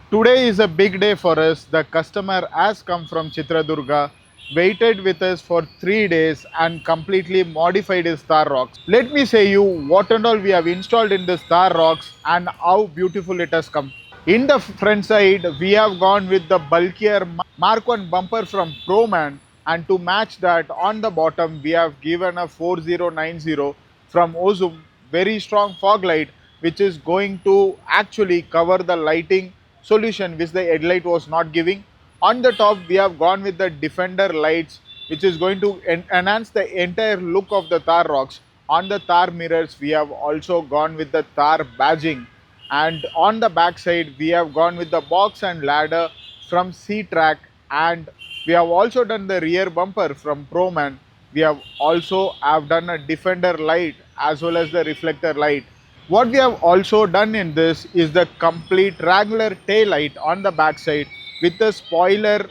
Today is a big day for us. The customer has come from Chitradurga, waited with us for 3 days and completely modified his Thar Roxx. Let me say you what and all we have installed in this Thar Roxx and how beautiful it has come. In the front side, we have gone with the bulkier Mark 1 bumper from Proman, and to match that on the bottom we have given a 4090 from Ozum, very strong fog light which is going to actually cover the lighting solution which the headlight was not giving. On the top we have gone with the Defender lights which is going to enhance the entire look of the Thar Roxx. On the Thar mirrors we have also gone with the Thar badging, and on the back side we have gone with the box and ladder from C-Track, and we have also done the rear bumper from Proman. We have also done a Defender light as well as the reflector light. What we have also done in this is the complete regular tail light on the back side with the spoiler,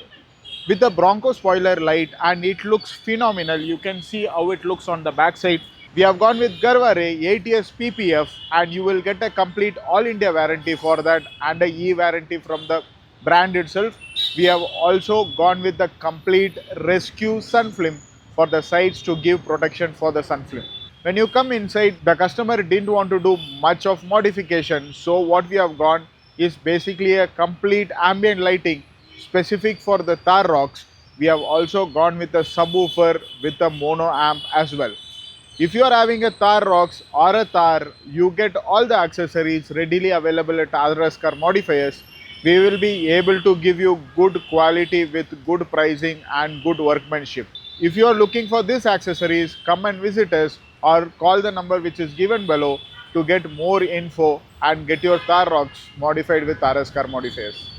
with the Bronco spoiler light, and it looks phenomenal. You can see how it looks on the back side. We have gone with Garvare 8 years PPF, and you will get a complete all India warranty for that and a e-warranty from the brand itself. We have also gone with the complete rescue sun film for the sides to give protection for the sun film. When you come inside, the customer didn't want to do much of modification, so what we have gone is basically a complete ambient lighting specific for the Thar Roxx. We have also gone with a subwoofer with a mono amp as well. If you are having a Thar Roxx or a Thar, you get all the accessories readily available at RS CAR Modifiers. We will be able to give you good quality with good pricing and good workmanship. If you are looking for these accessories, come and visit us or call the number which is given below to get more info and get your Thar Roxx modified with RS CAR Modifiers.